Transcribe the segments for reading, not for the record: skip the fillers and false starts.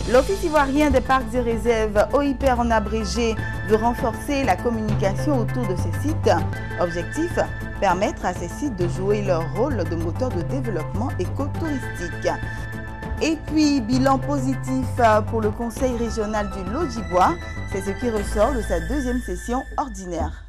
L'Office ivoirien des parcs et réserves, OIPR en abrégé, veut renforcer la communication autour de ces sites. Objectif, permettre à ces sites de jouer leur rôle de moteur de développement écotouristique. Et puis, bilan positif pour le Conseil régional du Lodjibois, c'est ce qui ressort de sa deuxième session ordinaire.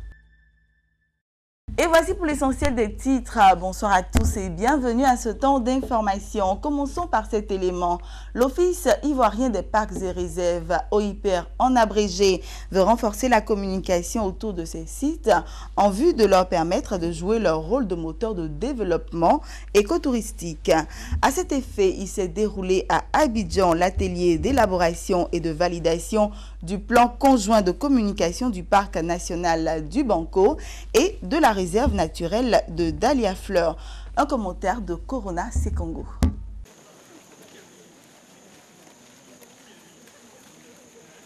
Et voici pour l'essentiel des titres. Bonsoir à tous et bienvenue à ce temps d'information. Commençons par cet élément. L'Office ivoirien des parcs et réserves, OIPR en abrégé, veut renforcer la communication autour de ces sites en vue de leur permettre de jouer leur rôle de moteur de développement écotouristique. À cet effet, il s'est déroulé à Abidjan l'atelier d'élaboration et de validation du plan conjoint de communication du parc national du Banco et de la réserve naturelle de Dahlia Fleur. Un commentaire de Corona Sekongo.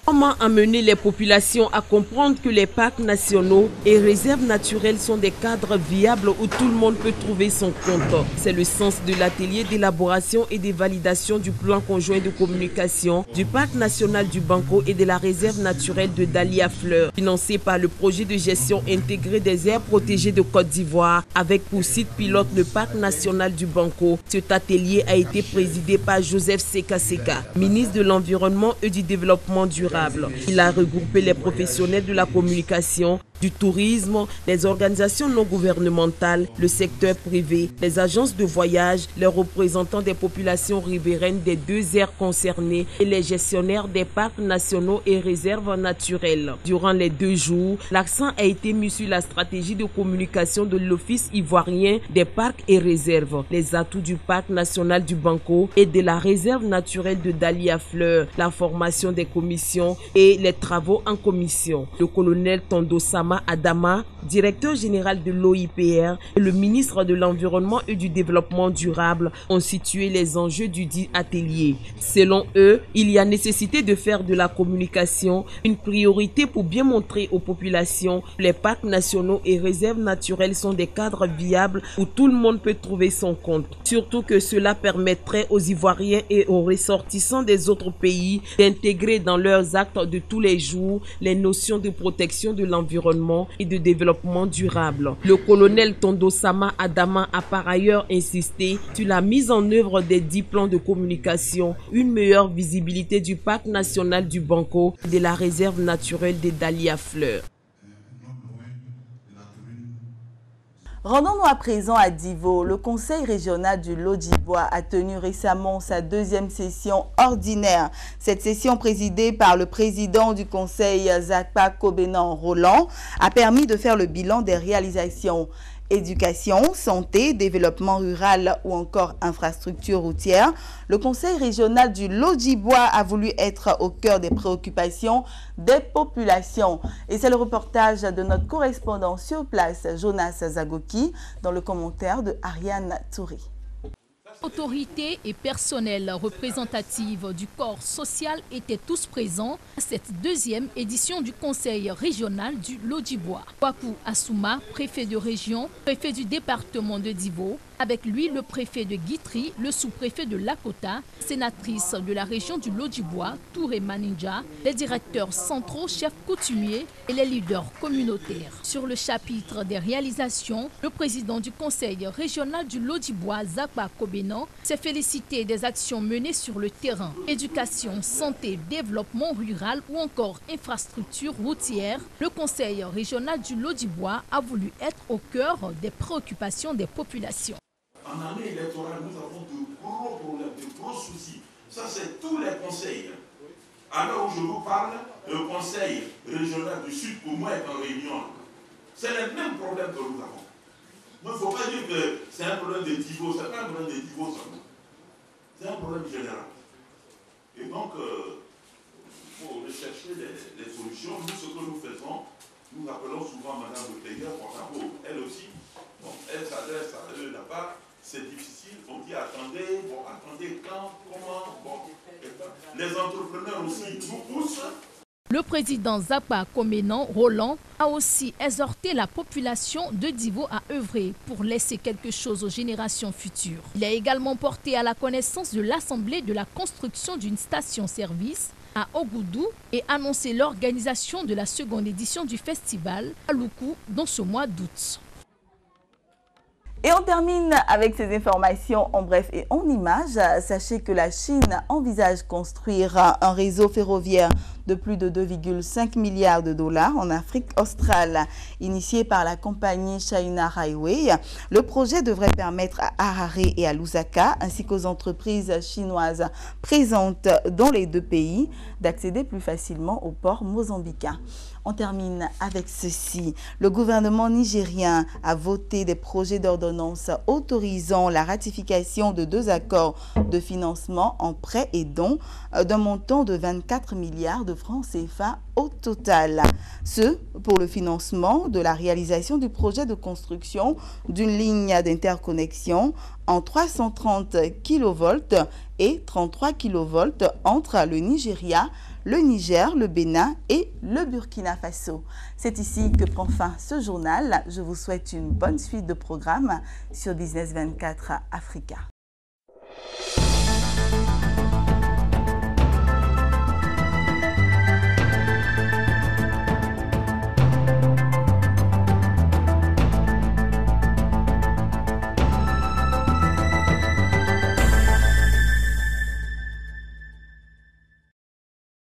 Comment amener les populations à comprendre que les parcs nationaux et réserves naturelles sont des cadres viables où tout le monde peut trouver son compte? C'est le sens de l'atelier d'élaboration et de validation du plan conjoint de communication du parc national du Banco et de la réserve naturelle de Dahlia Fleur, financé par le projet de gestion intégrée des aires protégées de Côte d'Ivoire, avec pour site pilote le parc national du Banco. Cet atelier a été présidé par Joseph Seka Seka, ministre de l'Environnement et du Développement durable. Il a regroupé les professionnels de la communication, du tourisme, les organisations non gouvernementales, le secteur privé, les agences de voyage, les représentants des populations riveraines des deux aires concernées et les gestionnaires des parcs nationaux et réserves naturelles. Durant les 2 jours, l'accent a été mis sur la stratégie de communication de l'Office ivoirien des parcs et réserves, les atouts du parc national du Banco et de la réserve naturelle de Dahlia Fleur, la formation des commissions et les travaux en commission. Le colonel Tondo Sama Adama, directeur général de l'OIPR, et le ministre de l'Environnement et du Développement durable ont situé les enjeux du dit atelier. Selon eux, il y a nécessité de faire de la communication une priorité pour bien montrer aux populations que les parcs nationaux et réserves naturelles sont des cadres viables où tout le monde peut trouver son compte. Surtout que cela permettrait aux Ivoiriens et aux ressortissants des autres pays d'intégrer dans leurs actes de tous les jours les notions de protection de l'environnement et de développement durable. Le colonel Tondo Sama Adama a par ailleurs insisté sur la mise en œuvre des 10 plans de communication, une meilleure visibilité du parc national du Banco et de la réserve naturelle des Dahlia Fleur. Rendons-nous à présent à Divo. Le Conseil régional du Lodjibois a tenu récemment sa deuxième session ordinaire. Cette session présidée par le président du Conseil, Zakpa Kobenan Roland, a permis de faire le bilan des réalisations. Éducation, santé, développement rural ou encore infrastructures routières, le Conseil régional du Lodjibois a voulu être au cœur des préoccupations des populations. Et c'est le reportage de notre correspondant sur place, Jonas Zagoki, dans le commentaire de Ariane Touré. Autorités et personnels représentatifs du corps social étaient tous présents à cette deuxième édition du Conseil régional du Lodjibois. Kwaku Assouma, préfet de région, préfet du département de Divo, avec lui le préfet de Guitry, le sous-préfet de Lakota, sénatrice de la région du Lodjibois, Touré Maninja, les directeurs centraux, chefs coutumiers et les leaders communautaires. Sur le chapitre des réalisations, le président du Conseil régional du Lodjibois, Zakpa Kobenan, s'est félicité des actions menées sur le terrain. Éducation, santé, développement rural ou encore infrastructures routières, le Conseil régional du Lodjibois a voulu être au cœur des préoccupations des populations. En année électorale, nous avons de gros problèmes, de gros soucis. Ça, c'est tous les conseils. À l'heure où je vous parle, le conseil régional du Sud, pour moi, est en réunion. C'est les mêmes problèmes que nous avons. Il ne faut pas dire que c'est un problème de Divo, ce n'est pas un problème de Divo seulement. C'est un problème général. Et donc, il faut rechercher des solutions. Nous, ce que nous faisons, nous appelons souvent Madame le Payeur, elle aussi. Donc, elle s'adresse à eux là-bas. c'est difficile. On dit attendez, bon, attendez quand, comment, bon. Les entrepreneurs aussi nous poussent. Le président Zapa Comenan Roland a aussi exhorté la population de Divo à œuvrer pour laisser quelque chose aux générations futures. Il a également porté à la connaissance de l'Assemblée de la construction d'une station-service à Ogoudou et annoncé l'organisation de la seconde édition du festival à Loukou dans ce mois d'août. Et on termine avec ces informations en bref et en images. Sachez que la Chine envisage construire un réseau ferroviaire de plus de 2,5 milliards de dollars en Afrique australe. Initié par la compagnie China Railway, le projet devrait permettre à Harare et à Lusaka, ainsi qu'aux entreprises chinoises présentes dans les deux pays, d'accéder plus facilement au port mozambicain. On termine avec ceci. Le gouvernement nigérien a voté des projets d'ordonnance autorisant la ratification de 2 accords de financement en prêts et dons d'un montant de 24 milliards de francs CFA au total. Ce pour le financement de la réalisation du projet de construction d'une ligne d'interconnexion en 330 kV et 33 kV entre le Nigeria, le Niger, le Bénin et le Burkina Faso. C'est ici que prend fin ce journal. Je vous souhaite une bonne suite de programmes sur Business 24 Africa.